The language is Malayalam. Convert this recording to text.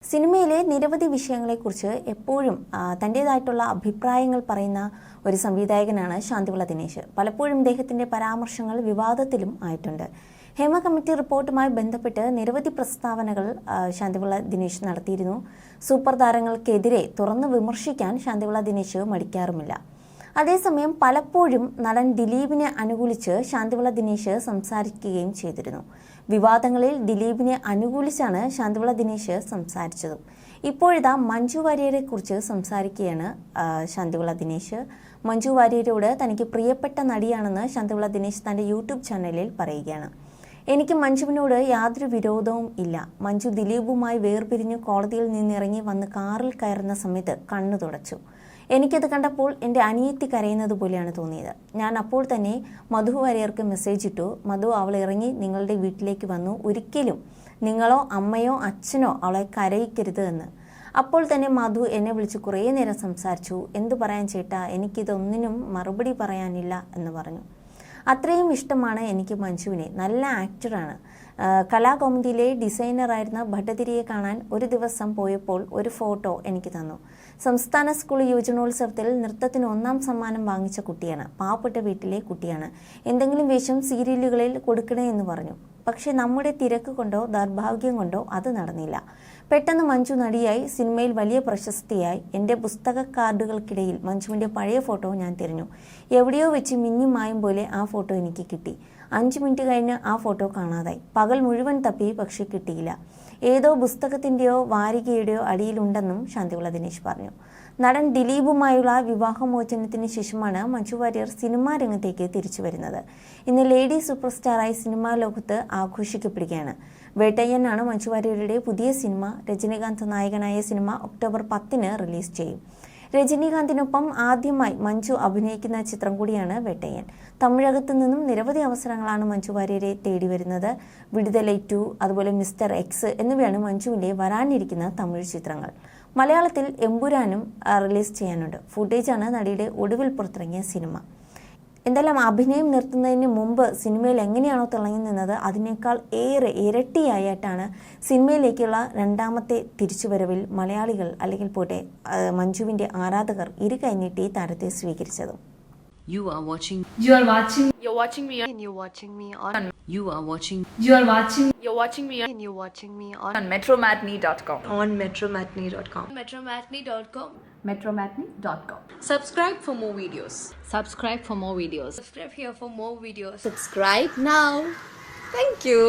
സിനിമയിലെ നിരവധി വിഷയങ്ങളെക്കുറിച്ച് എപ്പോഴും തൻ്റേതായിട്ടുള്ള അഭിപ്രായങ്ങൾ പറയുന്ന ഒരു സംവിധായകനാണ് ശാന്തിവിള ദിനേശ്. പലപ്പോഴും ഇദ്ദേഹത്തിൻ്റെ പരാമർശങ്ങൾ വിവാദത്തിലും ആയിട്ടുണ്ട്. ഹേമ കമ്മിറ്റി റിപ്പോർട്ടുമായി ബന്ധപ്പെട്ട് നിരവധി പ്രസ്താവനകൾ ശാന്തിവിള ദിനേശ് നടത്തിയിരുന്നു. സൂപ്പർ താരങ്ങൾക്കെതിരെ തുറന്നു വിമർശിക്കാൻ ശാന്തിവിള ദിനേശ് മടിക്കാറുമില്ല. അതേസമയം പലപ്പോഴും നടൻ ദിലീപിനെ അനുകൂലിച്ച് ശാന്തിവിള ദിനേശ് സംസാരിക്കുകയും ചെയ്തിരുന്നു. വിവാദങ്ങളിൽ ദിലീപിനെ അനുകൂലിച്ചാണ് ശാന്തിവിള ദിനേശ് സംസാരിച്ചതും. ഇപ്പോഴിതാ മഞ്ജു വാര്യരെ കുറിച്ച് സംസാരിക്കുകയാണ് ശാന്തിവിള ദിനേശ്. മഞ്ജു വാര്യരോട് തനിക്ക് പ്രിയപ്പെട്ട നടിയാണെന്ന് ശാന്തിവിള ദിനേശ് തൻ്റെ യൂട്യൂബ് ചാനലിൽ പറയുകയാണ്. എനിക്ക് മഞ്ജുവിനോട് യാതൊരു വിരോധവും ഇല്ല. മഞ്ജു ദിലീപുമായി വേർപിരിഞ്ഞ് കോടതിയിൽ നിന്നിറങ്ങി വന്ന് കാറിൽ കയറുന്ന സമയത്ത് കണ്ണു തുടച്ചു. എനിക്കത് കണ്ടപ്പോൾ എൻ്റെ അനിയത്തി കരയുന്നത് പോലെയാണ് തോന്നിയത്. ഞാൻ അപ്പോൾ തന്നെ മധു വാര്യർക്ക് മെസ്സേജ് ഇട്ടു. മധു, അവൾ ഇറങ്ങി നിങ്ങളുടെ വീട്ടിലേക്ക് വന്നു. ഒരിക്കലും നിങ്ങളോ അമ്മയോ അച്ഛനോ അവളെ കരയിക്കരുത് എന്ന്. അപ്പോൾ തന്നെ മധു എന്നെ വിളിച്ച് കുറേ നേരം സംസാരിച്ചു. എന്തു പറയാൻ ചേട്ടാ, എനിക്കിതൊന്നിനും മറുപടി പറയാനില്ല എന്ന് പറഞ്ഞു. അത്രയും ഇഷ്ടമാണ് എനിക്ക് മഞ്ജുവിനെ. നല്ല ആക്ടറാണ്. കലാകൗമുദിയിലെ ഡിസൈനറായിരുന്ന ഭട്ടതിരിയെ കാണാൻ ഒരു ദിവസം പോയപ്പോൾ ഒരു ഫോട്ടോ എനിക്ക് തന്നു. സംസ്ഥാന സ്കൂൾ യുവജനോത്സവത്തിൽ നൃത്തത്തിന് 1ാം സമ്മാനം വാങ്ങിച്ച കുട്ടിയാണ്. പാവപ്പെട്ട വീട്ടിലെ കുട്ടിയാണ്. എന്തെങ്കിലും വേഷം സീരിയലുകളിൽ കൊടുക്കണേ എന്ന് പറഞ്ഞു. പക്ഷെ നമ്മുടെ തിരക്ക് കൊണ്ടോ ദൗർഭാഗ്യം കൊണ്ടോ അത് നടന്നില്ല. പെട്ടെന്ന് മഞ്ജു നടിയായി, സിനിമയിൽ വലിയ പ്രശസ്തിയായി. എൻ്റെ പുസ്തക കാർഡുകൾക്കിടയിൽ മഞ്ജുവിൻ്റെ പഴയ ഫോട്ടോ ഞാൻ തിരഞ്ഞു. എവിടെയോ വെച്ച് മിന്നും മായും പോലെ ആ ഫോട്ടോ എനിക്ക് കിട്ടി. 5 മിനിറ്റ് കഴിഞ്ഞ് ആ ഫോട്ടോ കാണാതായി. പകൽ മുഴുവൻ തപ്പി, പക്ഷെ കിട്ടിയില്ല. ഏതോ പുസ്തകത്തിൻ്റെയോ വാരികയുടെയോ അടിയിലുണ്ടെന്നും ശാന്തിവിള ദിനേശ് പറഞ്ഞു. നടൻ ദിലീപുമായുള്ള വിവാഹമോചനത്തിന് ശേഷമാണ് മഞ്ജു വാര്യർ സിനിമാ രംഗത്തേക്ക് തിരിച്ചു വരുന്നത്. ഇന്ന് ലേഡി സൂപ്പർ സ്റ്റാറായി സിനിമാ ലോകത്ത് ആഘോഷിക്കപ്പെടുകയാണ്. വേട്ടയ്യനാണ് മഞ്ജു വാര്യരുടെ പുതിയ സിനിമ. രജനീകാന്ത് നായകനായ സിനിമ ഒക്ടോബർ 10 റിലീസ് ചെയ്യും. രജനീകാന്തിനൊപ്പം ആദ്യമായി മഞ്ജു അഭിനയിക്കുന്ന ചിത്രം കൂടിയാണ് വേട്ടയ്യൻ. തമിഴകത്തു നിന്നും നിരവധി അവസരങ്ങളാണ് മഞ്ജു വാര്യരെ തേടി വരുന്നത്. വിടുതലൈ 2, അതുപോലെ മിസ്റ്റർ എക്സ് എന്നിവയാണ് മഞ്ജുവിൻ്റെ വരാനിരിക്കുന്ന തമിഴ് ചിത്രങ്ങൾ. മലയാളത്തിൽ എമ്പുരാനും റിലീസ് ചെയ്യാനുണ്ട്. ഫുട്ടേജാണ് നടിയുടെ ഒടുവിൽ പുറത്തിറങ്ങിയ സിനിമ. എന്തായാലും അഭിനയം നിർത്തുന്നതിന് മുമ്പ് സിനിമയിൽ എങ്ങനെയാണോ തിളങ്ങി നിന്നത് അതിനേക്കാൾ ഏറെ ഇരട്ടിയായിട്ടാണ് സിനിമയിലേക്കുള്ള 2ാമത്തെ തിരിച്ചുവരവിൽ മലയാളികൾ അല്ലെങ്കിൽ പോട്ടെ മഞ്ജുവിൻ്റെ ആരാധകർ ഇരുകൈനീട്ടി താരത്തെ സ്വീകരിച്ചതും. You are watching me You are watching me on metromatney.com. metromatney.com. Subscribe for more videos. Subscribe here for more videos. Subscribe now. Thank you.